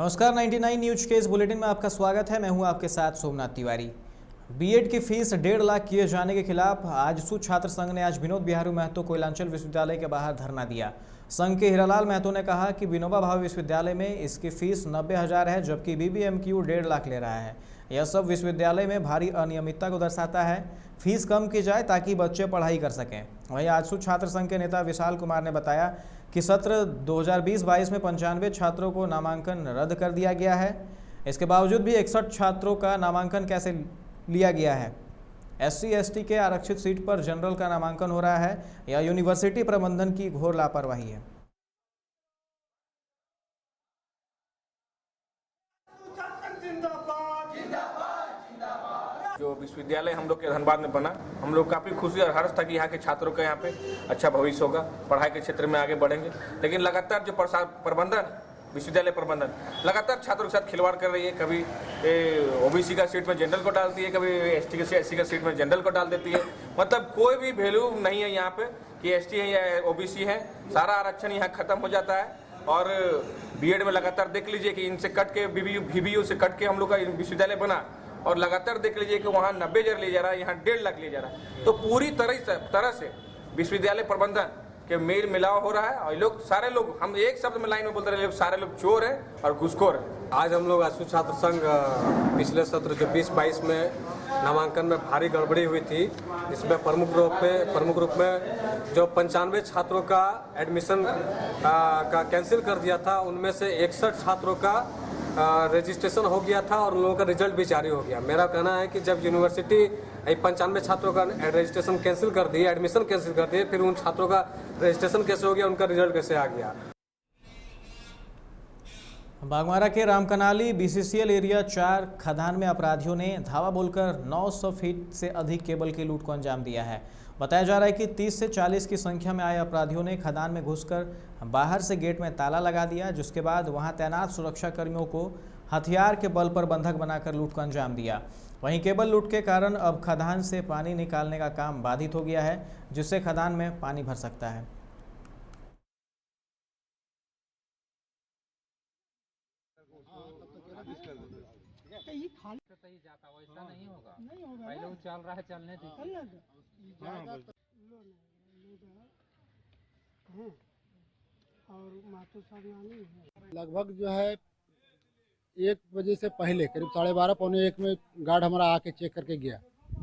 नमस्कार, 99 न्यूज के इस बुलेटिन में आपका स्वागत है। मैं हूं आपके साथ सोमनाथ तिवारी। बीएड की फीस 1.5 लाख किए जाने के खिलाफ आजसू छात्र संघ ने आज विनोद बिहारी महतो कोयलांचल विश्वविद्यालय के बाहर धरना दिया। संघ के हीरालाल महतो ने कहा कि विनोबा भावे विश्वविद्यालय में इसकी फीस 90,000 है, जबकि बीबीएमक्यू 1.5 लाख ले रहा है। यह सब विश्वविद्यालय में भारी अनियमितता को दर्शाता है। फीस कम की जाए ताकि बच्चे पढ़ाई कर सकें। वहीं आजसू छात्र संघ के नेता विशाल कुमार ने बताया कि सत्र 2020-22 में 95 छात्रों को नामांकन रद्द कर दिया गया है। इसके बावजूद भी 61 छात्रों का नामांकन कैसे लिया गया है? SC/ST के आरक्षित सीट पर जनरल का नामांकन हो रहा है। यह यूनिवर्सिटी प्रबंधन की घोर लापरवाही है। जो विश्वविद्यालय हम लोग के धनबाद में बना, हम लोग काफ़ी खुशी और हर्ष था कि यहाँ के छात्रों का यहाँ पे अच्छा भविष्य होगा, पढ़ाई के क्षेत्र में आगे बढ़ेंगे। लेकिन लगातार जो प्रबंधन, विश्वविद्यालय प्रबंधन लगातार छात्रों के साथ खिलवाड़ कर रही है। कभी OBC का सीट में जनरल को डालती है, कभी SC का सीट में जनरल को डाल देती है। मतलब कोई भी वैल्यू नहीं है यहाँ पे कि ST है या OBC है। सारा आरक्षण यहाँ खत्म हो जाता है। और बीएड में लगातार देख लीजिए कि इनसे कट के VBU से कट के हम लोग का विश्वविद्यालय बना, और लगातार देख लीजिए कि वहाँ 90,000 लिया जा रहा है, यहाँ 1.5 लाख लिया जा रहा है। तो पूरी तरह से विश्वविद्यालय प्रबंधन के मेल मिलाव हो रहा है। और लोग सारे लोग, हम एक शब्द में लाइन में बोलते रहे, सारे लोग चोर हैं और घुसखोर हैं। आज हम लोग आजसू छात्र संघ पिछले सत्र जो 20-22 में नामांकन में भारी गड़बड़ी हुई थी, इसमें प्रमुख रूप में जो 95 छात्रों का एडमिशन का कैंसिल कर दिया था, उनमें से 61 छात्रों का रजिस्ट्रेशन हो गया था और उन लोगों का रिजल्ट भी जारी हो गया। मेरा कहना है कि जब यूनिवर्सिटी 95 छात्रों का रजिस्ट्रेशन कैंसिल कर दिए, एडमिशन कैंसिल कर दिए, फिर उन छात्रों का रजिस्ट्रेशन कैसे हो गया, उनका रिजल्ट कैसे आ गया? बागमारा के रामकनाली BCCL एरिया 4 खदान में अपराधियों ने धावा बोलकर 900 फीट से अधिक केबल की लूट को अंजाम दिया है। बताया जा रहा है कि 30 से 40 की संख्या में आए अपराधियों ने खदान में घुसकर बाहर से गेट में ताला लगा दिया, जिसके बाद वहां तैनात सुरक्षा कर्मियों को हथियार के बल पर बंधक बनाकर लूट को अंजाम दिया। वहीं केबल लूट के कारण अब खदान से पानी निकालने का काम बाधित हो गया है, जिससे खदान में पानी भर सकता है। जाता वैसा नहीं होगा, पहले वो चल रहा है, चलने दीजिए। लगभग जो है 1 बजे से पहले करीब 12:30 पौने 1 में गार्ड हमारा आके चेक करके गया,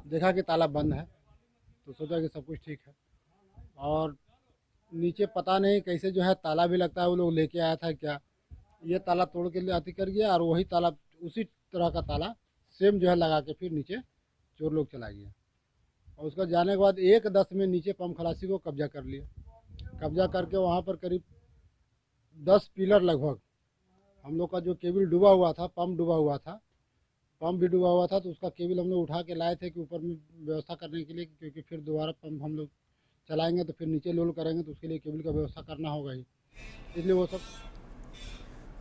देखा कि ताला बंद है, तो सोचा कि सब कुछ ठीक है। और नीचे पता नहीं कैसे जो है ताला भी लगता है, वो लोग लेके आया था क्या, ये ताला तोड़ के अति कर गया, और वही ताला उसी तरह का ताला सेम जो है लगा के फिर नीचे चोर लोग चला गया। और उसका जाने के बाद 1:10 में नीचे पंप खलासी को कब्जा कर लिया। कब्जा करके वहाँ पर करीब 10 पिलर लगभग, हम लोग का जो केबल डूबा हुआ था, पंप डूबा हुआ था, पंप भी डूबा हुआ था, तो उसका केबल हम लोग उठा के लाए थे कि ऊपर में व्यवस्था करने के लिए, क्योंकि फिर दोबारा पंप हम लोग चलाएंगे तो फिर नीचे लोड करेंगे, तो उसके लिए केबल का व्यवस्था करना होगा ही, इसलिए वो सब।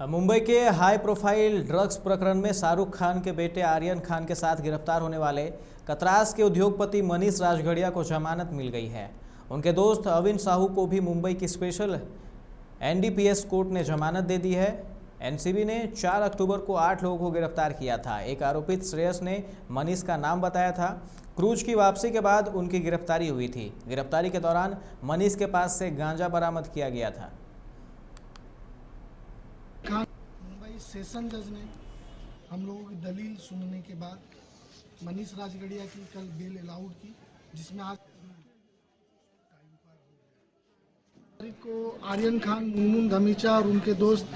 मुंबई के हाई प्रोफाइल ड्रग्स प्रकरण में शाहरुख खान के बेटे आर्यन खान के साथ गिरफ्तार होने वाले कतरास के उद्योगपति मनीष राजगड़िया को जमानत मिल गई है। उनके दोस्त अविन साहू को भी मुंबई की स्पेशल NDPS कोर्ट ने जमानत दे दी है। NCB ने 4 अक्टूबर को 8 लोगों को गिरफ्तार किया था। एक आरोपित श्रेयस ने मनीष का नाम बताया था। क्रूज की वापसी के बाद उनकी गिरफ्तारी हुई थी। गिरफ्तारी के दौरान मनीष के पास से गांजा बरामद किया गया था। मुंबई सेशन जज ने हम लोगों की दलील सुनने के बाद मनीष राजगड़िया की कल बेल अलाउड की, जिसमें आज तारीख को आर्यन खान, मुनमुन धमीचा और उनके दोस्त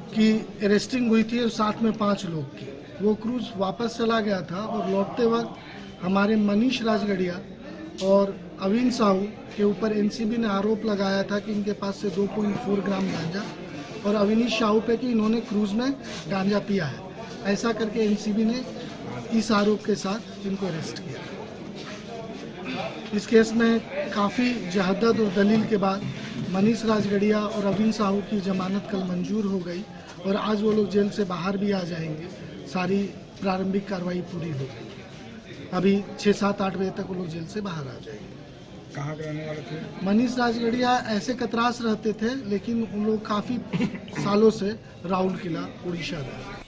की अरेस्टिंग हुई थी, और साथ में 5 लोग की। वो क्रूज वापस चला गया था और लौटते वक्त हमारे मनीष राजगड़िया और अविन साहू के ऊपर NCB ने आरोप लगाया था कि इनके पास से 2.4 ग्राम गांजा, और अविनीश साहू पे कि इन्होंने क्रूज में गांजा पिया है। ऐसा करके NCB ने इस आरोप के साथ इनको अरेस्ट किया। इस केस में काफ़ी जहदत और दलील के बाद मनीष राजगड़िया और अविन साहू की जमानत कल मंजूर हो गई, और आज वो लोग जेल से बाहर भी आ जाएंगे। सारी प्रारंभिक कार्रवाई पूरी हो गई। अभी 6, 7, 8 बजे तक वो लोग जेल से बाहर आ जाएंगे। कहाँ के रहने वाले थे? मनीष राजगढ़िया ऐसे कतरास रहते थे, लेकिन उन लोग काफ़ी सालों से राउरकेला उड़ीसा गए।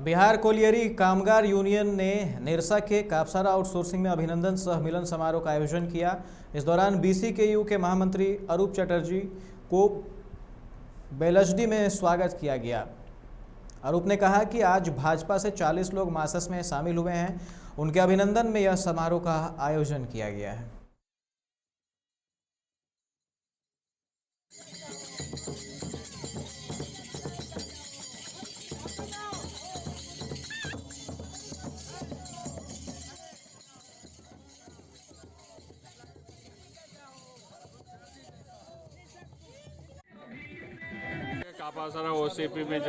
बिहार कोलियरी कामगार यूनियन ने निरसा के कापसारा आउटसोर्सिंग में अभिनंदन सह मिलन समारोह का आयोजन किया। इस दौरान BCKU के महामंत्री अरूप चटर्जी को बेलजडी में स्वागत किया गया। अरूप ने कहा कि आज भाजपा से 40 लोग मासस में शामिल हुए हैं। उनके अभिनंदन में यह समारोह का आयोजन किया गया है। कापासारा OCP में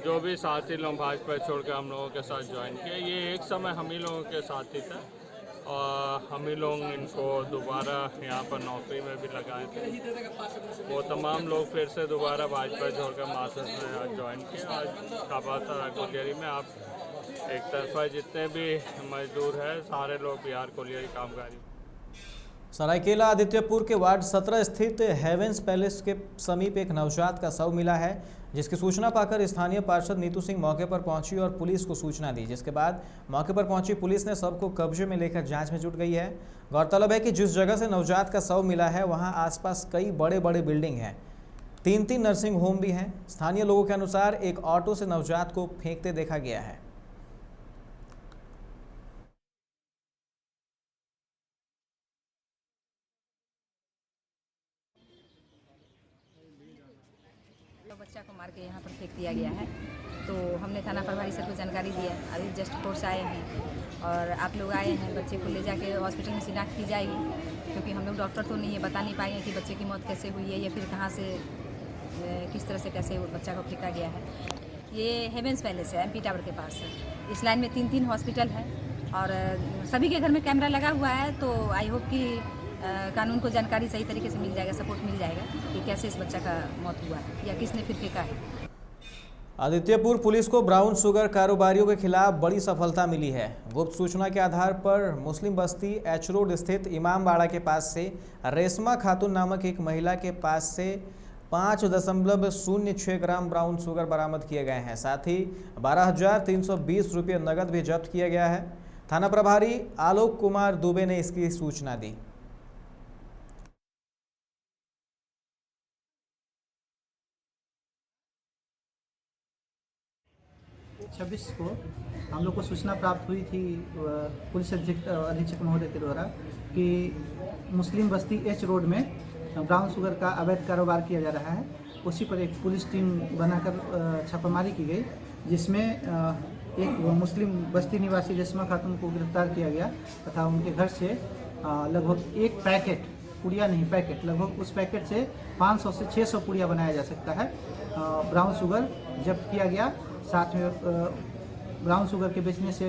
जो भी साथी लोग भाजपा छोड़कर हम लोगों के साथ ज्वाइन किए, ये एक समय हम ही लोगों के साथी था और हम ही लोग इनको दोबारा यहाँ पर नौकरी में भी लगाए थे। वो तमाम लोग फिर से दोबारा भाजपा छोड़कर मासस में आज ज्वाइन किए। आज कापासारा कोलियरी में आप एक तरफा जितने भी मजदूर हैं सारे लोग बिहार कोलियरी कामगारी। सरायकेला आदित्यपुर के वार्ड 17 स्थित हेवेंस पैलेस के समीप एक नवजात का शव मिला है, जिसकी सूचना पाकर स्थानीय पार्षद नीतू सिंह मौके पर पहुंची और पुलिस को सूचना दी, जिसके बाद मौके पर पहुंची पुलिस ने शव को कब्जे में लेकर जांच में जुट गई है। गौरतलब है कि जिस जगह से नवजात का शव मिला है वहां आसपास कई बड़े बड़े बिल्डिंग हैं, 3 नर्सिंग होम भी हैं। स्थानीय लोगों के अनुसार एक ऑटो से नवजात को फेंकते देखा गया है। बच्चा को मार के यहाँ पर फेंक दिया गया है, तो हमने थाना प्रभारी सर को जानकारी दिया। अभी जस्ट फोर्स आए हैं और आप लोग आए हैं। बच्चे को ले जाके हॉस्पिटल में शिनाख्त की जाएगी, क्योंकि हम लोग डॉक्टर तो नहीं है, बता नहीं पाएंगे कि बच्चे की मौत कैसे हुई है या फिर कहाँ से किस तरह से कैसे बच्चा को फेंका गया है। ये हेवेंस पैलेस है, MP टावर के पास है। इस लाइन में 3 हॉस्पिटल है और सभी के घर में कैमरा लगा हुआ है, तो आई होप कि कानून को जानकारी सही तरीके से मिल जाएगा, सपोर्ट मिल जाएगा कि कैसे इस बच्चा का मौत हुआ है या किसने फिर फेंका है। आदित्यपुर पुलिस को ब्राउन शुगर कारोबारियों के खिलाफ बड़ी सफलता मिली है। गुप्त सूचना के आधार पर मुस्लिम बस्ती H रोड स्थित इमामबाड़ा के पास से रेशमा खातून नामक एक महिला के पास से 5.06 ग्राम ब्राउन शुगर बरामद किए गए हैं। साथ ही 12,320 रुपये नकद भी जब्त किया गया है। थाना प्रभारी आलोक कुमार दुबे ने इसकी सूचना दी। 26 को हम लोग को सूचना प्राप्त हुई थी पुलिस अधीक्षक महोदय के द्वारा कि मुस्लिम बस्ती H रोड में ब्राउन शुगर का अवैध कारोबार किया जा रहा है। उसी पर एक पुलिस टीम बनाकर छापामारी की गई, जिसमें एक मुस्लिम बस्ती निवासी रेशमा खातून को गिरफ्तार किया गया तथा उनके घर से लगभग एक पैकेट, पुड़िया नहीं पैकेट, लगभग उस पैकेट से 500 से 600 पुड़िया बनाया जा सकता है ब्राउन शुगर जब्त किया गया। साथ में ब्राउन शुगर के बेचने से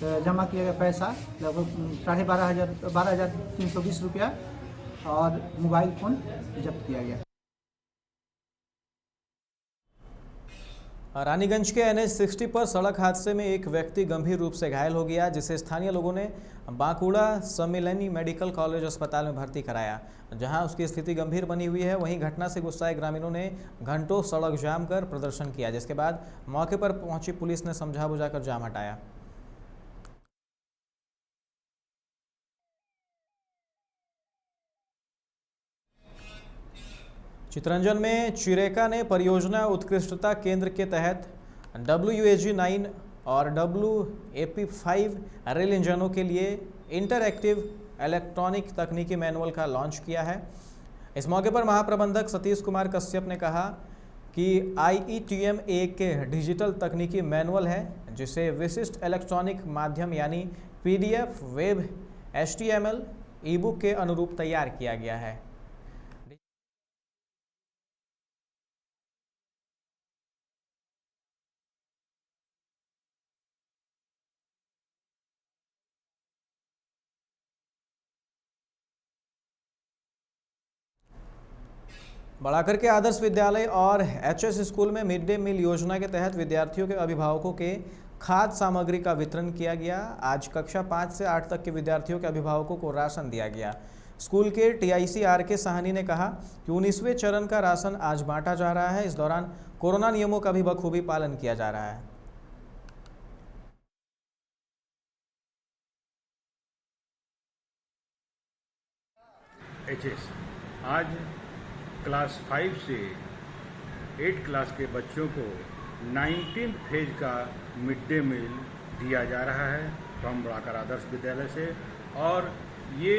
जमा किया गया पैसा लगभग 12,320 रुपया और मोबाइल फ़ोन जब्त किया गया। रानीगंज के NH 60 पर सड़क हादसे में एक व्यक्ति गंभीर रूप से घायल हो गया, जिसे स्थानीय लोगों ने बांकुड़ा सम्मिलनी मेडिकल कॉलेज अस्पताल में भर्ती कराया, जहां उसकी स्थिति गंभीर बनी हुई है। वहीं घटना से गुस्साए ग्रामीणों ने घंटों सड़क जाम कर प्रदर्शन किया, जिसके बाद मौके पर पहुंची पुलिस ने समझा बुझाकर जाम हटाया। चितरंजन में चिरेका ने परियोजना उत्कृष्टता केंद्र के तहत WAG 9 और WAP 5 रेल इंजनों के लिए इंटरएक्टिव इलेक्ट्रॉनिक तकनीकी मैनुअल का लॉन्च किया है। इस मौके पर महाप्रबंधक सतीश कुमार कश्यप ने कहा कि IETM एक डिजिटल तकनीकी मैनुअल है, जिसे विशिष्ट इलेक्ट्रॉनिक माध्यम यानी PDF, वेब, HTML, ई-बुक के अनुरूप तैयार किया गया है। बढ़ाकर के आदर्श विद्यालय और HS स्कूल में मिड डे मील योजना के तहत विद्यार्थियों के अभिभावकों के खाद्य सामग्री का वितरण किया गया। आज कक्षा 5 से 8 तक के विद्यार्थियों के अभिभावकों को राशन दिया गया। स्कूल के टीआईसी आर.के. साहनी ने कहा कि 19वें चरण का राशन आज बांटा जा रहा है। इस दौरान कोरोना नियमों का भी बखूबी पालन किया जा रहा है। एचएस आज क्लास 5 से 8 क्लास के बच्चों को 19th फेज का मिड डे मील दिया जा रहा है फ्रॉम बड़ाकर आदर्श विद्यालय से। और ये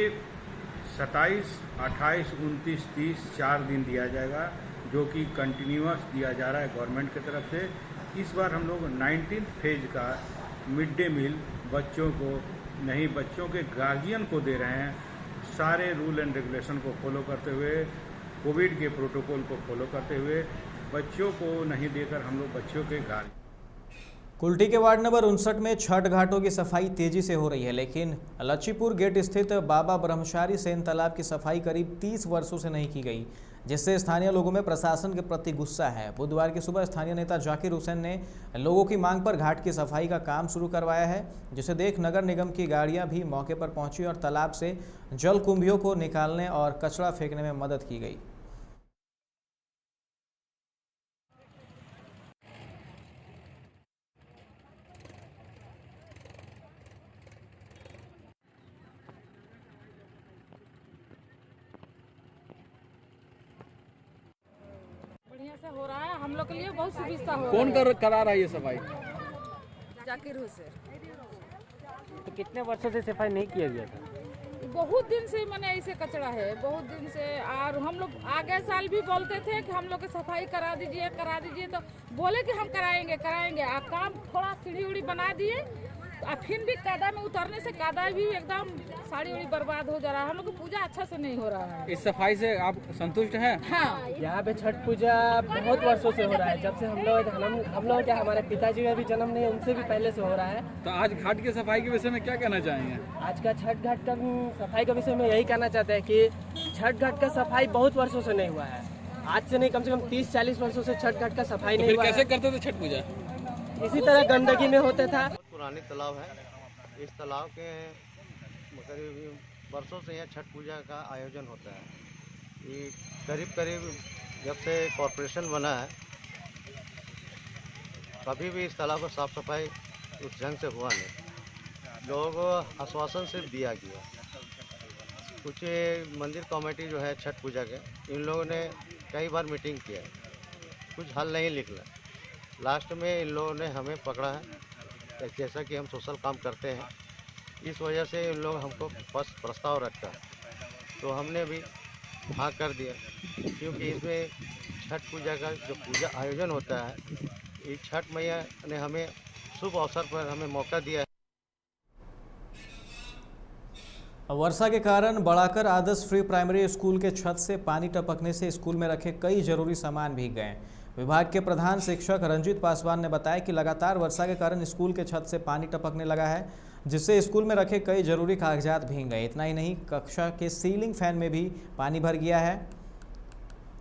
27, 28, 29, 30 4 दिन दिया जाएगा, जो कि कंटिन्यूअस दिया जा रहा है गवर्नमेंट की तरफ से। इस बार हम लोग 19th फेज का मिड डे मील बच्चों को नहीं, बच्चों के गार्जियन को दे रहे हैं। सारे रूल एंड रेगुलेशन को फॉलो करते हुए, कोविड के प्रोटोकॉल को फॉलो करते हुए बच्चों को नहीं देकर हम लोग बच्चों के गार्जियन। कुल्टी के वार्ड नंबर 59 में छठ घाटों की सफाई तेजी से हो रही है, लेकिन लच्छीपुर गेट स्थित बाबा ब्रह्मचारी सेन तालाब की सफाई करीब 30 वर्षों से नहीं की गई, जिससे स्थानीय लोगों में प्रशासन के प्रति गुस्सा है। बुधवार की सुबह स्थानीय नेता जाकिर हुसैन ने लोगों की मांग पर घाट की सफाई का काम शुरू करवाया है, जिसे देख नगर निगम की गाड़ियां भी मौके पर पहुंची और तालाब से जल कुंभियों को निकालने और कचरा फेंकने में मदद की गई। बढ़िया से हो रहा है, हम लोग के लिए बहुत सुविधा हो कौन रहा है। करा रहा है ये सफाई? जाकिर हुसैन। तो कितने वर्षों से सफाई नहीं किया गया था? बहुत दिन से मैंने ऐसे कचरा है, बहुत दिन से। और हम लोग आगे साल भी बोलते थे कि हम लोग की सफाई करा दीजिए, तो बोले कि हम कराएंगे। आप काम थोड़ा सीढ़ी उड़ी बना दिए, और फिर भी कादा में उतरने से कादा भी एकदम साड़ी उड़ी बर्बाद हो जा रहा है। हम लोग को पूजा अच्छा से नहीं हो रहा है। इस सफाई से आप संतुष्ट हैं? हाँ। यहाँ पे छठ पूजा बहुत वर्षों से हो रहा है, जब से हम लोग क्या, हमारे पिताजी का भी जन्म नहीं है, उनसे भी पहले से हो रहा है। तो आज घाट की सफाई के विषय में क्या कहना चाहेंगे? आज का छठ घाट का सफाई के विषय में यही कहना चाहते हैं कि छठ घाट का सफाई बहुत वर्षों से नहीं हुआ है। आज से नहीं, कम से कम 30-40 वर्षों से छठ घाट का सफाई नहीं हुआ है। कैसे करते थे छठ पूजा? इसी तरह गंदगी में होता था। पुरानी तालाब है, इस तालाब के करीब वर्षों से यहाँ छठ पूजा का आयोजन होता है। ये करीब जब से कॉरपोरेशन बना है, कभी भी इस तालाब को साफ सफाई उस ढंग से हुआ नहीं। लोगों को आश्वासन सिर्फ दिया गया। कुछ मंदिर कमेटी जो है छठ पूजा के, इन लोगों ने कई बार मीटिंग किया, कुछ हल नहीं निकला। लास्ट में इन लोगों ने हमें पकड़ा है, जैसा कि हम सोशल काम करते हैं, इस वजह से इन लोग हमको फर्स्ट प्रस्ताव रखा, तो हमने भी हाँ कर दिया। क्योंकि इसमें छठ पूजा का जो पूजा आयोजन होता है, ये छठ मैया ने हमें शुभ अवसर पर हमें मौका दिया है। वर्षा के कारण बड़ाकर आदर्श प्री प्राइमरी स्कूल के छत से पानी टपकने से स्कूल में रखे कई जरूरी सामान भीग गए। विभाग के प्रधान शिक्षक रंजीत पासवान ने बताया कि लगातार वर्षा के कारण स्कूल के छत से पानी टपकने लगा है, जिससे स्कूल में रखे कई जरूरी कागजात भीग गए। इतना ही नहीं, कक्षा के सीलिंग फैन में भी पानी भर गया है।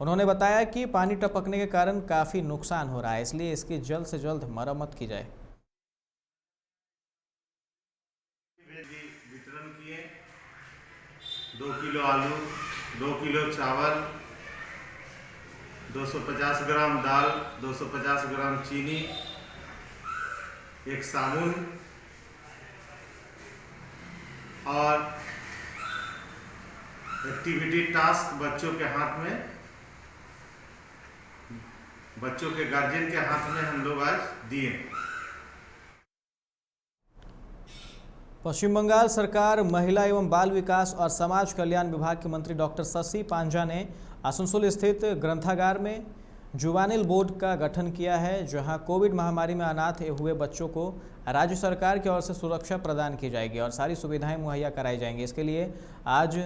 उन्होंने बताया कि पानी टपकने के कारण काफ़ी नुकसान हो रहा है, इसलिए इसकी जल्द से जल्द मरम्मत की जाए। वितरण किए 2 किलो आलू, 2 किलो चावल, 250 ग्राम दाल, 250 ग्राम चीनी, एक साबुन और एक्टिविटी टास्क बच्चों के हाथ में, बच्चों के गार्जियन के हाथ में हम लोग आज दिए। पश्चिम बंगाल सरकार महिला एवं बाल विकास और समाज कल्याण विभाग के मंत्री डॉक्टर शशि पांजा ने आसनसोल स्थित ग्रंथागार में जुवानिल बोर्ड का गठन किया है, जहां कोविड महामारी में अनाथ हुए बच्चों को राज्य सरकार की ओर से सुरक्षा प्रदान की जाएगी और सारी सुविधाएं मुहैया कराई जाएंगी। इसके लिए आज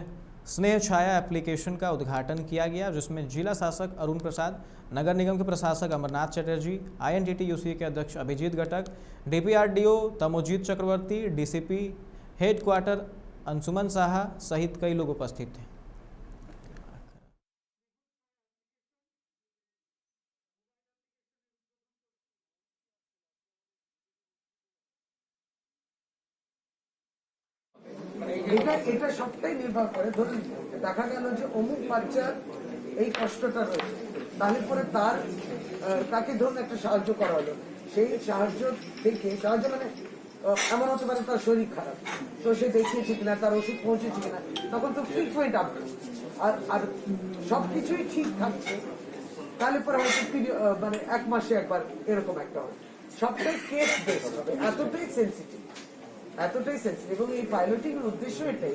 स्नेह छाया एप्लीकेशन का उद्घाटन किया गया, जिसमें जिला शासक अरुण प्रसाद, नगर निगम के प्रशासक अमरनाथ चटर्जी, INTT-UC के अध्यक्ष अभिजीत घटक, DPRDO तमोजीत चक्रवर्ती, DCP हेडक्वार्टर अंशुमन साहा सहित कई लोग उपस्थित थे। এটা সবটাই নির্ভর করে, ধরুন দেখা গেল যে অমুক বাচ্চার এই কষ্টটা রয়েছে, তাহলে পরে তাকে ধরুন একটা সাহায্য করা হলো, সেই সাহায্য দেখে, সাহায্য মানে এমন হতে পারে তার শরীর খারাপ, তো সে দেখিয়েছে কিনা, তার ওষুধ পৌঁছেছে কিনা, তখন তো ফ্রিকুয়েন্ট আপডেট, আর সবকিছুই ঠিক থাকছে, তাহলে পরে হয়তো মানে 1 মাসে একবার এরকম একটা হবে। সবটাই কেস বেস হবে, এতটাই সেন্সিটিভ এবং এই পাইলটিং এর উদ্দেশ্য এটাই।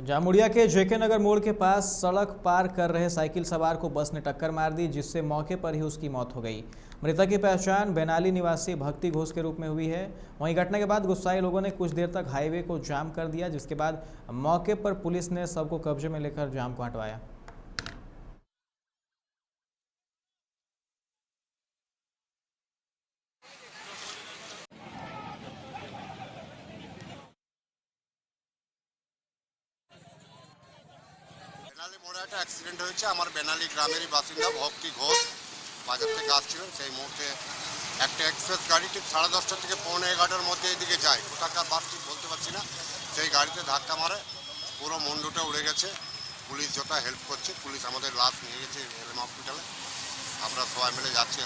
जामुड़िया के जेके नगर मोड़ के पास सड़क पार कर रहे साइकिल सवार को बस ने टक्कर मार दी, जिससे मौके पर ही उसकी मौत हो गई। मृतक की पहचान बेनाली निवासी भक्ति घोष के रूप में हुई है। वहीं घटना के बाद गुस्साए लोगों ने कुछ देर तक हाईवे को जाम कर दिया, जिसके बाद मौके पर पुलिस ने सबको कब्जे में लेकर जाम को हटवाया। বেনালি মোড়ে একটা অ্যাক্সিডেন্ট হয়েছে। আমার বেনালি গ্রামেরই বাসিন্দা ভক্তি ঘোষ বাজার থেকে আসছিলেন, সেই মুহূর্তে একটা এক্সপ্রেস গাড়ি ঠিক 10:30 থেকে 11:45-এর মধ্যে এদিকে যায়, কোথাকার বাস ঠিক বলতে পারছি না, সেই গাড়িতে ধাক্কা মারে, পুরো মুন্ডুটা উড়ে গেছে। পুলিশ যথা হেল্প করছে, পুলিশ আমাদের লাশ নিয়ে গেছে এলএম হসপিটালে, আমরা সবাই মিলে যাচ্ছি।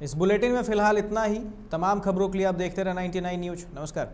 इस बुलेटिन में फिलहाल इतना ही। तमाम खबरों के लिए आप देखते रहे 99 न्यूज। नमस्कार।